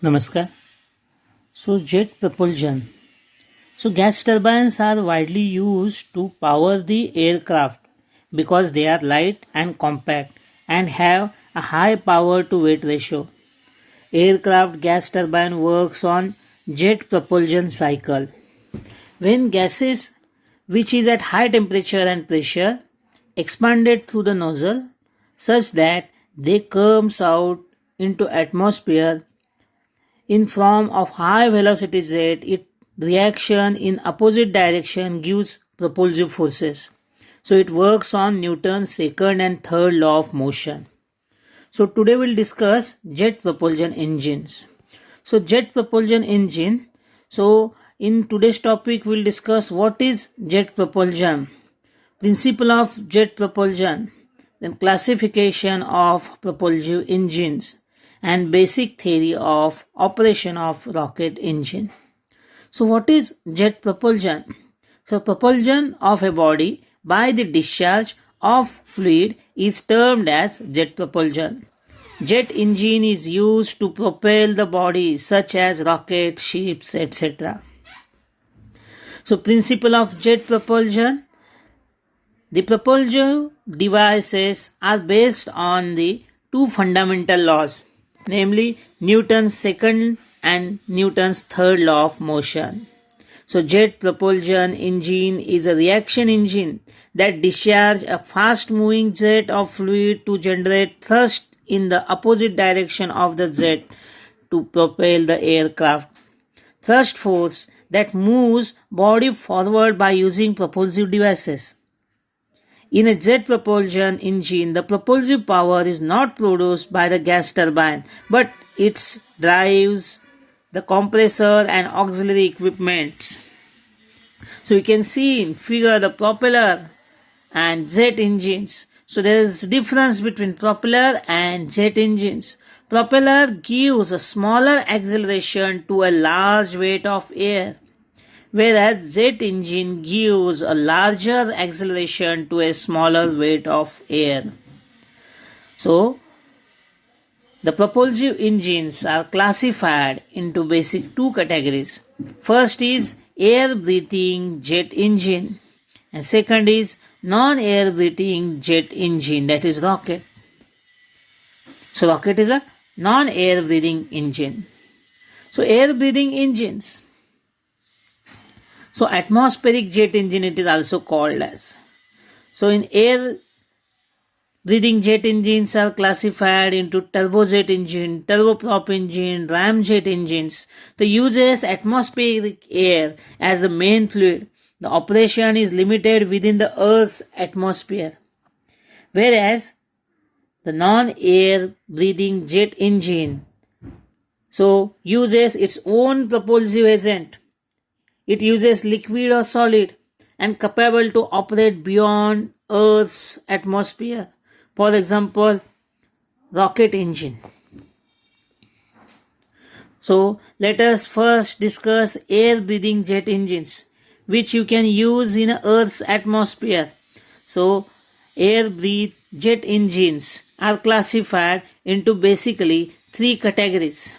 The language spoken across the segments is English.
Namaskar. So, jet propulsion. So, gas turbines are widely used to power the aircraft because they are light and compact and have a high power to weight ratio. Aircraft gas turbine works on jet propulsion cycle. When gases, which is at high temperature and pressure, expanded through the nozzle such that they comes out into atmosphere in form of high velocity jet, its reaction in opposite direction gives propulsive forces. So it works on Newton's second and third law of motion. So today we'll discuss jet propulsion engines. So jet propulsion engine. So in today's topic we'll discuss what is jet propulsion, principle of jet propulsion, then classification of propulsive engines, and basic theory of operation of rocket engine. So what is jet propulsion? So propulsion of a body by the discharge of fluid is termed as jet propulsion. Jet engine is used to propel the body such as rockets, ships, etc. So principle of jet propulsion. The propulsive devices are based on the two fundamental laws, namely Newton's second and Newton's third law of motion. So jet propulsion engine is a reaction engine that discharges a fast moving jet of fluid to generate thrust in the opposite direction of the jet to propel the aircraft. Thrust force that moves body forward by using propulsive devices. In a jet propulsion engine, the propulsive power is not produced by the gas turbine, but it drives the compressor and auxiliary equipment. So you can see in figure the propeller and jet engines. So there is difference between propeller and jet engines. Propeller gives a smaller acceleration to a large weight of air, whereas jet engine gives a larger acceleration to a smaller weight of air. So, the propulsive engines are classified into basic two categories. First is air-breathing jet engine, and second is non-air-breathing jet engine, that is rocket. So, rocket is a non-air-breathing engine. So, air-breathing engines. So atmospheric jet engine it is also called as. So in air breathing jet engines are classified into turbojet engine, turboprop engine, ramjet engines. The uses atmospheric air as the main fluid. The operation is limited within the Earth's atmosphere. Whereas the non-air breathing jet engine uses its own propulsive agent. It uses liquid or solid and capable to operate beyond Earth's atmosphere. For example, rocket engine. So let us first discuss air-breathing jet engines, which you can use in Earth's atmosphere. So air-breathed jet engines are classified into basically three categories.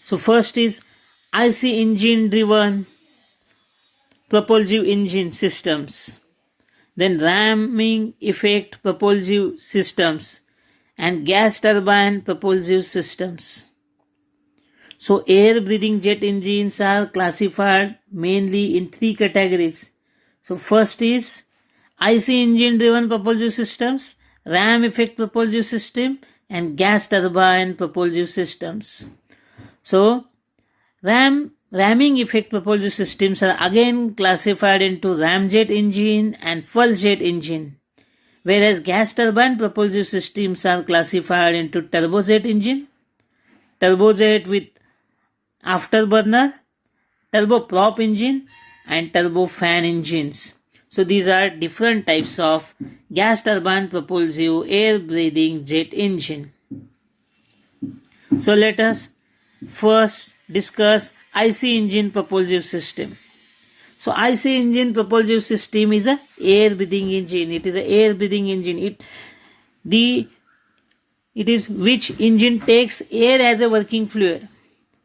So first is IC engine driven propulsive engine systems, then ramming effect propulsive systems, and gas turbine propulsive systems. So air breathing jet engines are classified mainly in three categories. So first is IC engine driven propulsive systems, ram effect propulsive system, and gas turbine propulsive systems. So, ramming effect propulsive systems are again classified into ramjet engine and fuel jet engine, whereas gas turbine propulsive systems are classified into turbojet engine, turbojet with afterburner, turboprop engine, and turbofan engines. So these are different types of gas turbine propulsive air breathing jet engine. So let us first discuss IC engine propulsive system. So IC engine propulsive system is a air breathing engine. It is a air breathing engine. The It is which engine takes air as a working fluid.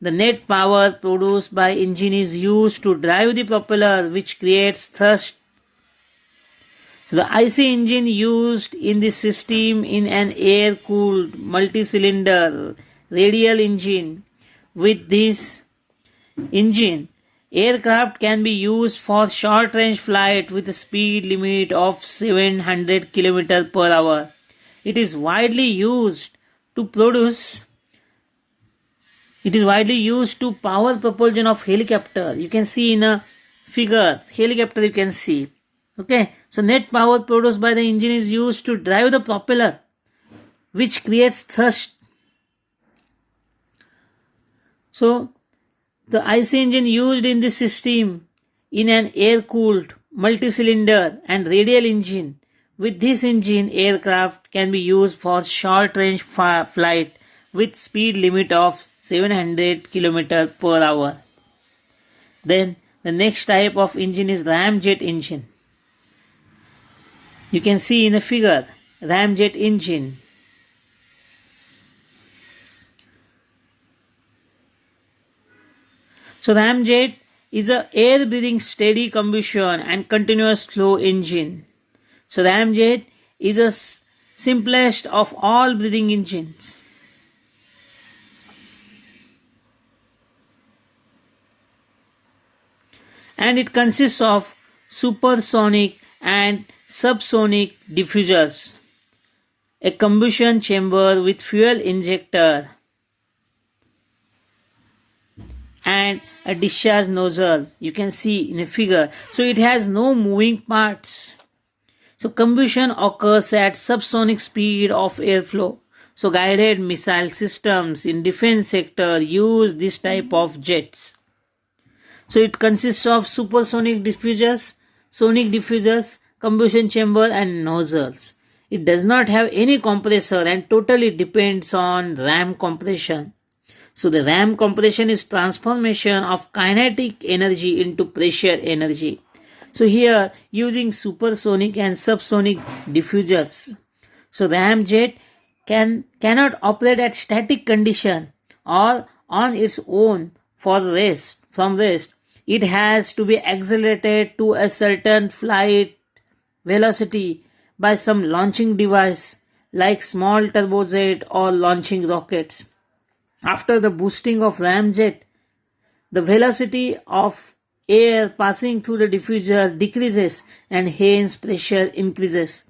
The net power produced by engine is used to drive the propeller, which creates thrust. So the IC engine used in this system in an air-cooled multi-cylinder radial engine. With this engine, aircraft can be used for short-range flight with a speed limit of 700 km per hour. It is widely used to power propulsion of helicopter. You can see in a figure, helicopter you can see. Okay, so net power produced by the engine is used to drive the propeller, which creates thrust. So the IC engine used in this system in an air-cooled multi-cylinder and radial engine. With this engine, aircraft can be used for short-range flight with speed limit of 700 km per hour. Then the next type of engine is ramjet engine. You can see in the figure, ramjet engine. So ramjet is a air-breathing steady combustion and continuous flow engine. So ramjet is the simplest of all breathing engines. And it consists of supersonic and subsonic diffusers, a combustion chamber with fuel injector, and a discharge nozzle. You can see in a figure. So it has no moving parts. So combustion occurs at subsonic speed of airflow. So guided missile systems in defense sector use this type of jets. So it consists of supersonic diffusers, sonic diffusers, combustion chamber and nozzles. It does not have any compressor and totally depends on ram compression. So the ram compression is transformation of kinetic energy into pressure energy. So here using supersonic and subsonic diffusers. So ramjet cannot operate at static condition or on its own from rest. It has to be accelerated to a certain flight velocity by some launching device like small turbojet or launching rockets. After the boosting of ramjet, the velocity of air passing through the diffuser decreases and hence pressure increases.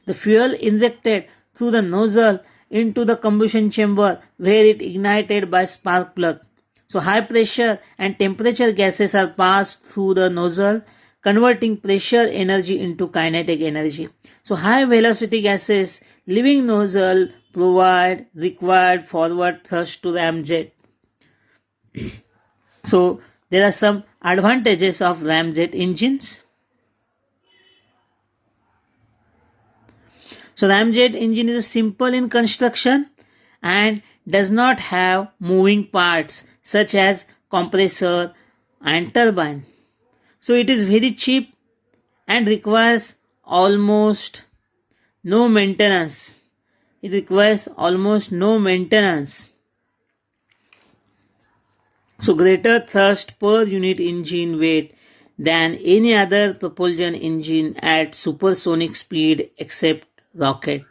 The fuel injected through the nozzle into the combustion chamber where it ignited by spark plug. So high pressure and temperature gases are passed through the nozzle, converting pressure energy into kinetic energy. So high velocity gases leaving nozzle provide required forward thrust to ramjet. So there are some advantages of ramjet engines. So ramjet engine is simple in construction and does not have moving parts such as compressor and turbine. So it is very cheap and requires almost no maintenance. So greater thrust per unit engine weight than any other propulsion engine at supersonic speed except rocket.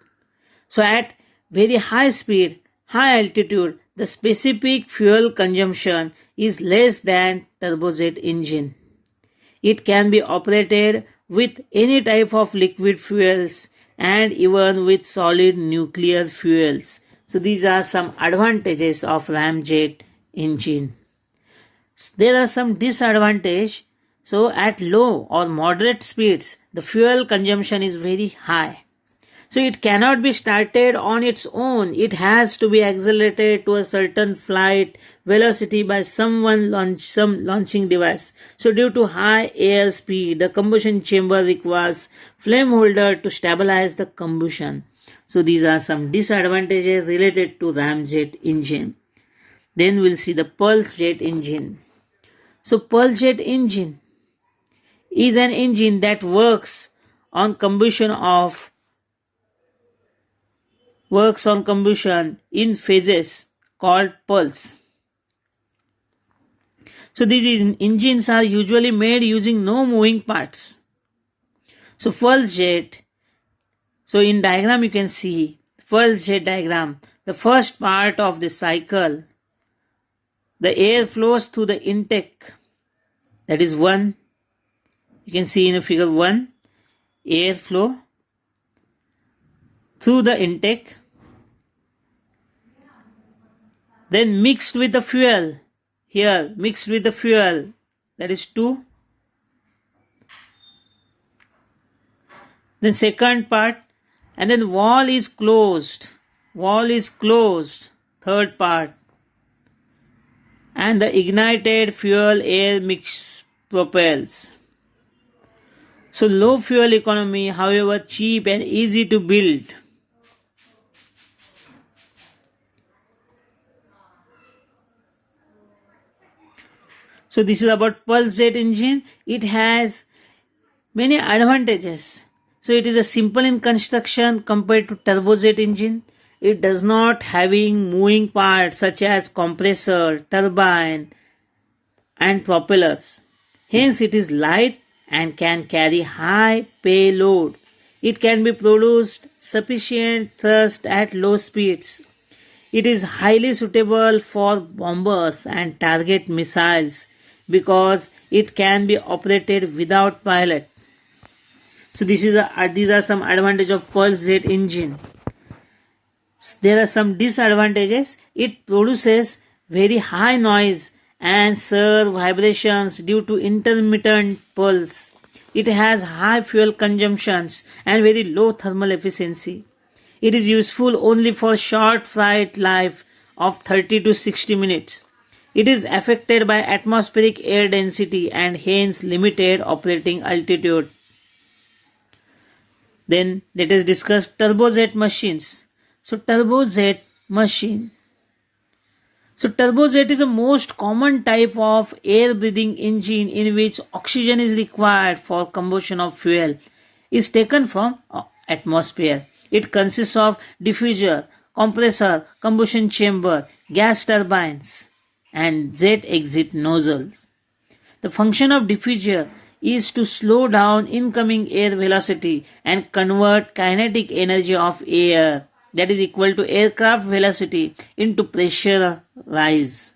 So at very high speed, high altitude, the specific fuel consumption is less than turbojet engine. It can be operated with any type of liquid fuels and even with solid nuclear fuels. So these are some advantages of ramjet engine. There are some disadvantages. So at low or moderate speeds, the fuel consumption is very high. So it cannot be started on its own. It has to be accelerated to a certain flight velocity by some launching device. So due to high air speed, the combustion chamber requires flame holder to stabilize the combustion. So these are some disadvantages related to ramjet engine. Then we'll see the pulse jet engine. So pulse jet engine is an engine that works on combustion of works on combustion in phases called pulse. So these engines are usually made using no moving parts. So pulse jet, so in diagram you can see pulse jet diagram. The first part of the cycle, the air flows through the intake. That is 1. You can see in figure 1, air flow through the intake, then mixed with the fuel. Here, mixed with the fuel, that is 2. Then second part, and then valve is closed. Third part. And the ignited fuel air mix propels. So low fuel economy, however cheap and easy to build. So this is about pulse jet engine. It has many advantages. So it is a simple in construction compared to turbojet engine. It does not having moving parts such as compressor, turbine and propellers. Hence it is light and can carry high payload. It can be produced sufficient thrust at low speeds. It is highly suitable for bombers and target missiles because it can be operated without pilot. So these are some advantages of pulse jet engine. There are some disadvantages. It produces very high noise and surge vibrations due to intermittent pulse. It has high fuel consumptions and very low thermal efficiency. It is useful only for short flight life of 30 to 60 minutes. It is affected by atmospheric air density and hence limited operating altitude. Then let us discuss turbojet machines. So turbojet machine. So turbojet is the most common type of air breathing engine in which oxygen is required for combustion of fuel. Is taken from atmosphere. It consists of diffuser, compressor, combustion chamber, gas turbines and jet exit nozzles. The function of diffuser is to slow down incoming air velocity and convert kinetic energy of air, that is equal to aircraft velocity, into pressure rise.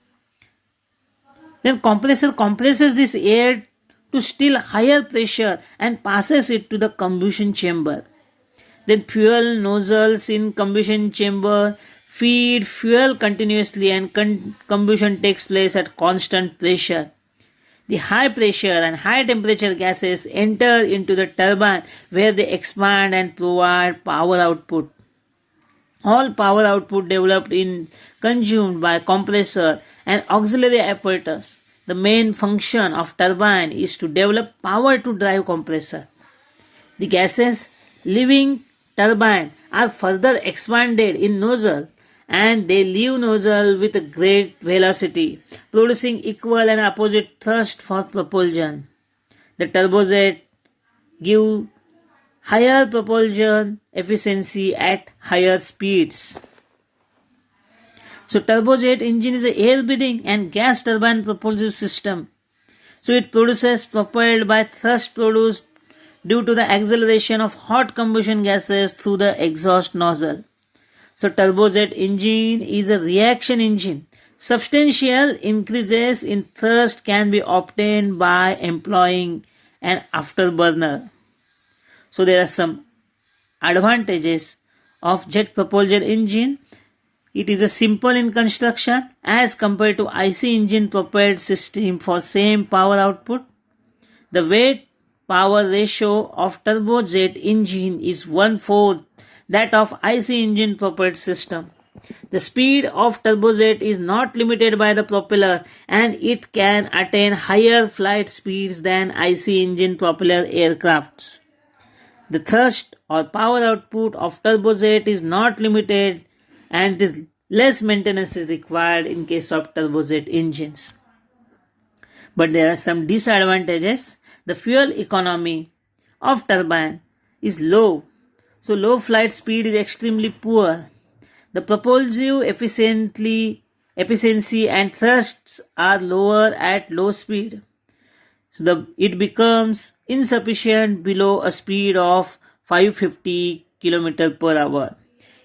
Then compressor compresses this air to still higher pressure and passes it to the combustion chamber. Then fuel nozzles in combustion chamber feed fuel continuously and combustion takes place at constant pressure. The high pressure and high temperature gases enter into the turbine where they expand and provide power output. All power output developed in consumed by compressor and auxiliary apparatus. The main function of turbine is to develop power to drive compressor. The gases leaving turbine are further expanded in nozzle and they leave nozzle with a great velocity, producing equal and opposite thrust for propulsion. The turbojet give higher propulsion efficiency at higher speeds. So turbojet engine is an air breathing and gas turbine propulsive system. So it produces propelled by thrust produced due to the acceleration of hot combustion gases through the exhaust nozzle. So turbojet engine is a reaction engine. Substantial increases in thrust can be obtained by employing an afterburner. So there are some advantages of jet propulsion engine. It is a simple in construction as compared to IC engine propelled system for same power output. The weight power ratio of turbojet engine is 1/4 that of IC engine propelled system. The speed of turbojet is not limited by the propeller and it can attain higher flight speeds than IC engine propeller aircrafts. The thrust or power output of turbojet is not limited and is less maintenance is required in case of turbojet engines. But there are some disadvantages. The fuel economy of turbine is low. So low flight speed is extremely poor. The propulsive efficiency and thrusts are lower at low speed. So it becomes insufficient below a speed of 550 km per hour.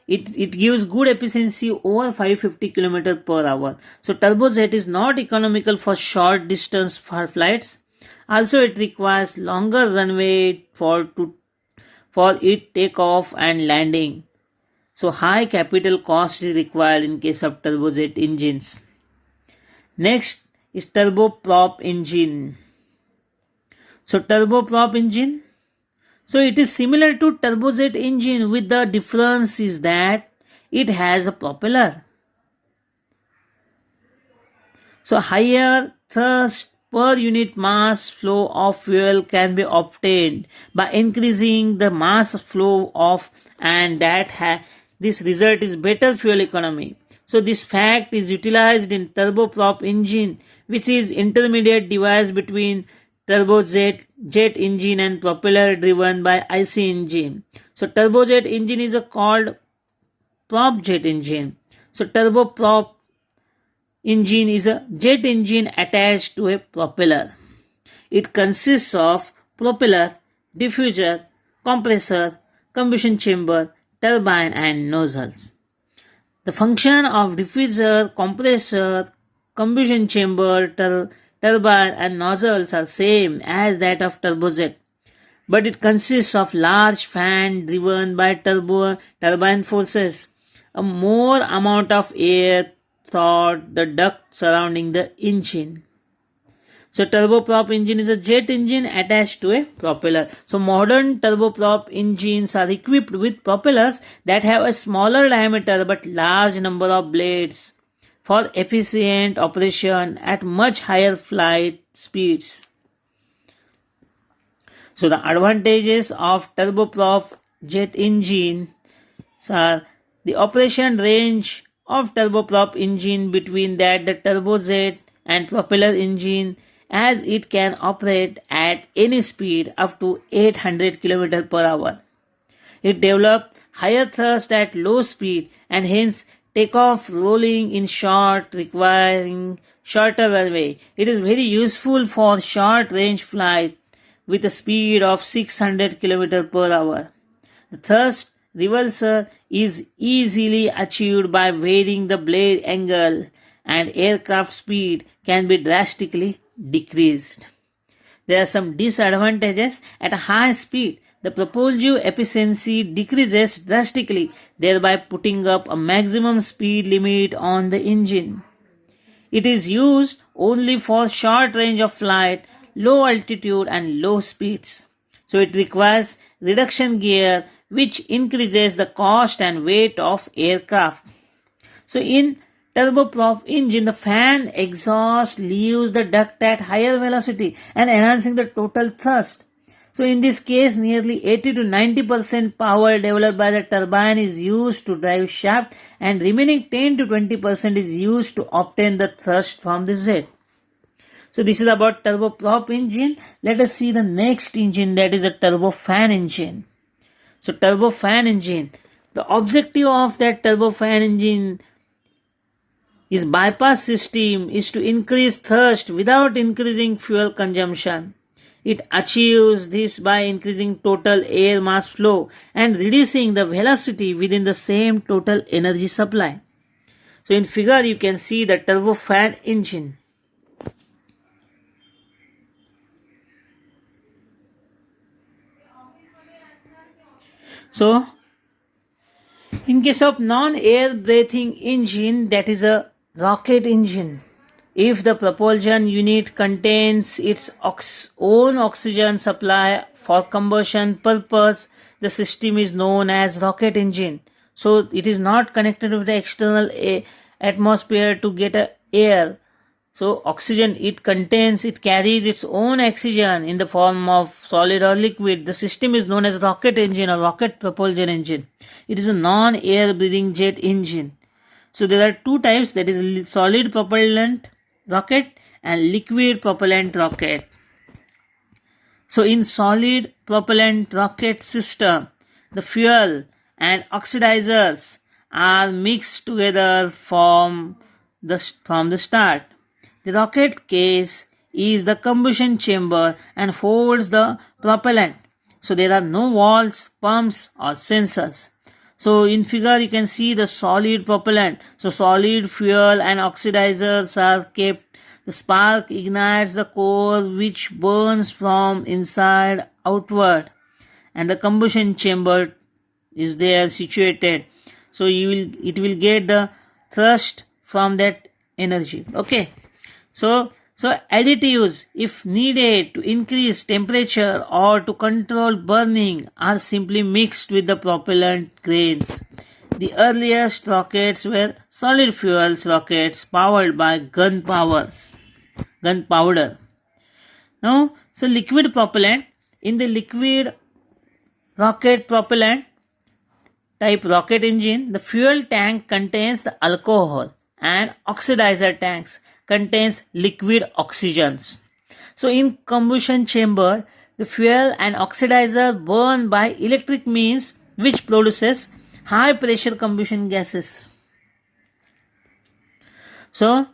It gives good efficiency over 550 km per hour. So turbojet is not economical for short distance flights. Also, it requires longer runway for it takeoff and landing. So high capital cost is required in case of turbojet engines. Next is turboprop engine. So turboprop engine. So it is similar to turbojet engine, with the difference is that it has a propeller. So higher thrust per unit mass flow of fuel can be obtained by increasing the mass flow of, and this result is better fuel economy. So this fact is utilized in turboprop engine, which is intermediate device between turbojet jet engine and propeller driven by IC engine. So turbojet engine is called prop jet engine. So turboprop engine is a jet engine attached to a propeller. It consists of propeller, diffuser, compressor, combustion chamber, turbine and nozzles. The function of diffuser, compressor, combustion chamber, turbine and nozzles are same as that of turbojet, but it consists of large fan driven by turbine forces. A more amount of air through the duct surrounding the engine. So turboprop engine is a jet engine attached to a propeller. So modern turboprop engines are equipped with propellers that have a smaller diameter but large number of blades for efficient operation at much higher flight speeds. So the advantages of turboprop jet engine are the operation range of turboprop engine between that the turbojet and propeller engine, as it can operate at any speed up to 800 km per hour. It develops higher thrust at low speed and hence takeoff rolling in short, requiring shorter runway. It is very useful for short range flight with a speed of 600 km per hour. The thrust reversal is easily achieved by varying the blade angle, and aircraft speed can be drastically decreased. There are some disadvantages. At a high speed, the propulsive efficiency decreases drastically, thereby putting up a maximum speed limit on the engine. It is used only for short range of flight, low altitude and low speeds. So it requires reduction gear, which increases the cost and weight of aircraft. So in turboprop engine, the fan exhaust leaves the duct at higher velocity and enhancing the total thrust. So in this case, nearly 80 to 90% power developed by the turbine is used to drive shaft, and remaining 10 to 20% is used to obtain the thrust from the jet. So this is about turboprop engine. Let us see the next engine, that is a turbofan engine. So turbofan engine, the objective of that turbofan engine is bypass system is to increase thrust without increasing fuel consumption. It achieves this by increasing total air mass flow and reducing the velocity within the same total energy supply. So in figure you can see the turbofan engine. So in case of non-air breathing engine, that is a rocket engine. If the propulsion unit contains its own oxygen supply for combustion purpose, the system is known as rocket engine. So it is not connected with the external atmosphere to get air. So oxygen it carries its own oxygen in the form of solid or liquid. The system is known as rocket engine or rocket propulsion engine. It is a non-air breathing jet engine. So there are two types, that is solid propellant rocket and liquid propellant rocket. So in solid propellant rocket system, the fuel and oxidizers are mixed together from the start. The rocket case is the combustion chamber and holds the propellant. So there are no valves, pumps or sensors. So in figure you can see the solid propellant. So solid fuel and oxidizers are kept. The spark ignites the core which burns from inside outward, and the combustion chamber is there situated. So it will get the thrust from that energy. Okay. So additives, if needed to increase temperature or to control burning, are simply mixed with the propellant grains. The earliest rockets were solid fuels rockets powered by gunpowder. Now, so liquid propellant, in the liquid rocket propellant type rocket engine, the fuel tank contains the alcohol and oxidizer tanks contains liquid oxygens. So in combustion chamber, the fuel and oxidizer burn by electric means which produces high pressure combustion gases. So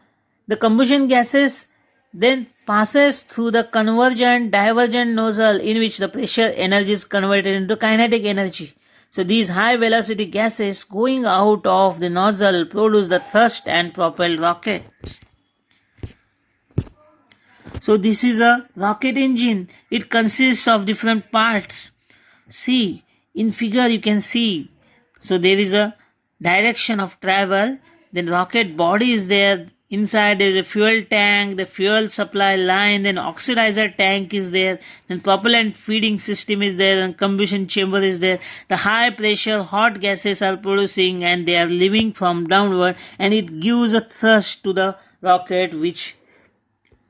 the combustion gases then passes through the convergent divergent nozzle in which the pressure energy is converted into kinetic energy. So these high velocity gases going out of the nozzle produce the thrust and propel rockets. So this is a rocket engine. It consists of different parts. See, in figure you can see. So there is a direction of travel. Then rocket body is there. Inside there is a fuel tank, the fuel supply line, then oxidizer tank is there, then propellant feeding system is there, and combustion chamber is there. The high pressure hot gases are producing and they are leaving from downward, and it gives a thrust to the rocket which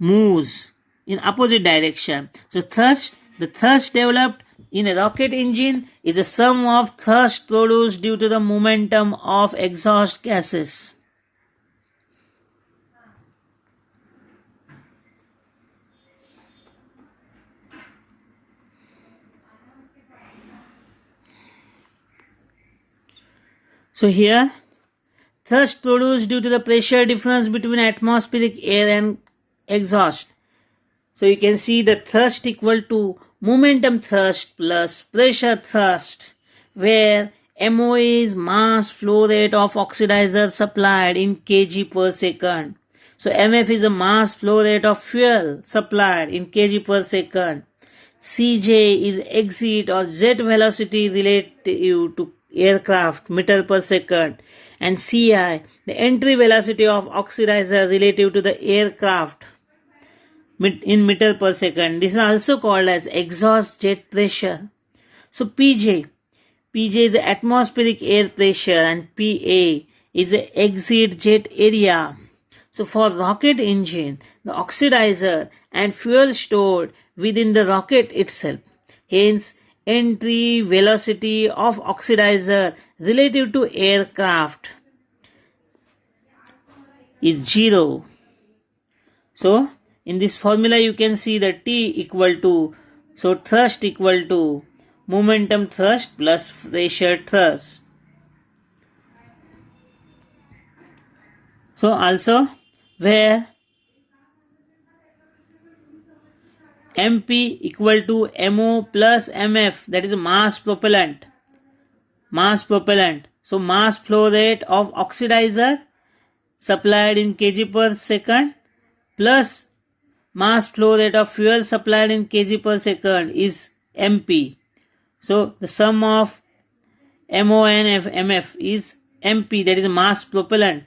moves in opposite direction. So the thrust developed in a rocket engine is a sum of thrust produced due to the momentum of exhaust gases. So here, thrust produced due to the pressure difference between atmospheric air and exhaust. So you can see the thrust equal to momentum thrust plus pressure thrust, where MO is mass flow rate of oxidizer supplied in kg per second. So MF is the mass flow rate of fuel supplied in kg per second. CJ is exit or jet velocity relative to aircraft meter per second, and CI the entry velocity of oxidizer relative to the aircraft in meter per second. This is also called as exhaust jet pressure. So PJ is the atmospheric air pressure and PA is the exit jet area. So for rocket engine, the oxidizer and fuel stored within the rocket itself. Hence, entry velocity of oxidizer relative to aircraft is 0. So in this formula you can see that T equal to, so thrust equal to momentum thrust plus pressure thrust. So also where MP equal to MO plus MF, that is mass propellant. So mass flow rate of oxidizer supplied in kg per second plus mass flow rate of fuel supplied in kg per second is MP. So the sum of MO and MF is MP, that is mass propellant.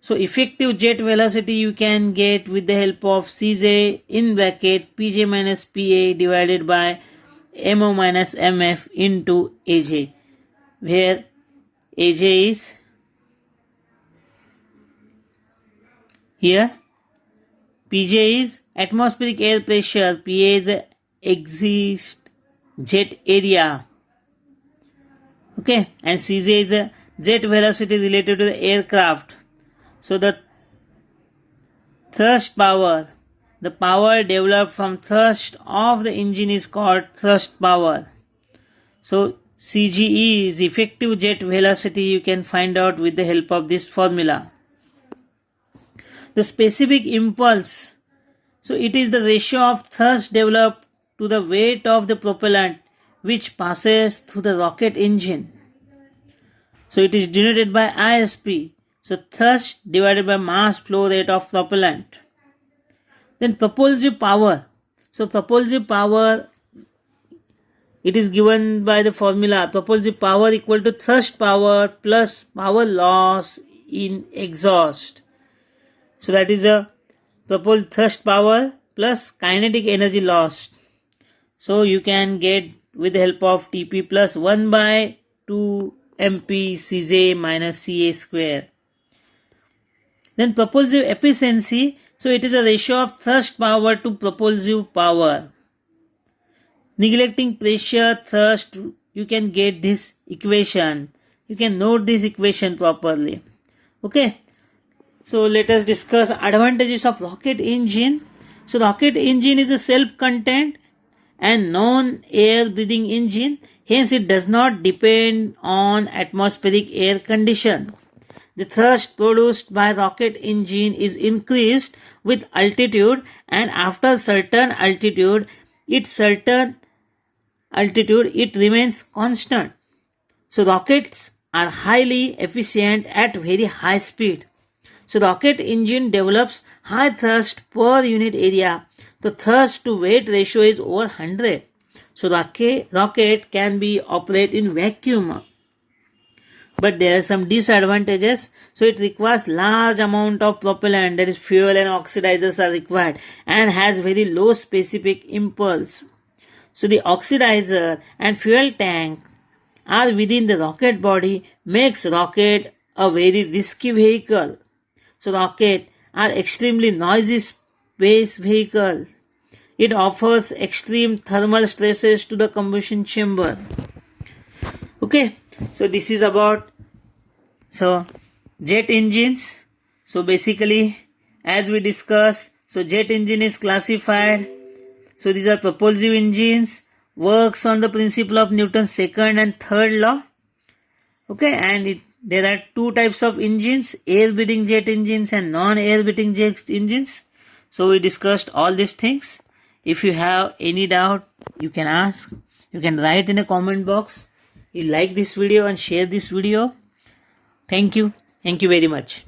So effective jet velocity you can get with the help of CJ in bracket PJ minus PA divided by MO minus MF into AJ, where AJ is here, PJ is atmospheric air pressure, PA is exit jet area, okay, and CJ is a jet velocity related to the aircraft. So the thrust power, the power developed from thrust of the engine is called thrust power. So CGE is effective jet velocity. You can find out with the help of this formula. The specific impulse, so it is the ratio of thrust developed to the weight of the propellant which passes through the rocket engine. So it is denoted by ISP. So thrust divided by mass flow rate of propellant. Then propulsive power. So propulsive power, it is given by the formula propulsive power equal to thrust power plus power loss in exhaust. So that is a propulsive thrust power plus kinetic energy lost. So you can get with the help of Tp plus 1 by 2 mp Cj minus Ca square. Then propulsive efficiency, so it is a ratio of thrust power to propulsive power. Neglecting pressure, thrust, you can get this equation. You can note this equation properly. Okay. So let us discuss advantages of rocket engine. So rocket engine is a self-contained and non-air breathing engine. Hence it does not depend on atmospheric air condition. The thrust produced by rocket engine is increased with altitude, and after certain altitude it remains constant. So rockets are highly efficient at very high speed. So rocket engine develops high thrust per unit area. The thrust to weight ratio is over 100. So rocket can be operated in vacuum. But there are some disadvantages. So it requires large amount of propellant, that is fuel and oxidizers are required, and has very low specific impulse. So the oxidizer and fuel tank are within the rocket body, makes rocket a very risky vehicle. So rocket are extremely noisy space vehicle. It offers extreme thermal stresses to the combustion chamber. Okay, so this is about jet engines. So basically, as we discussed, so jet engine is classified. So these are propulsive engines, works on the principle of Newton's second and third law. Okay, and there are two types of engines, air-breathing jet engines and non-air-breathing jet engines. So we discussed all these things. If you have any doubt, you can ask. You can write in a comment box. You like this video and share this video. Thank you. Thank you very much.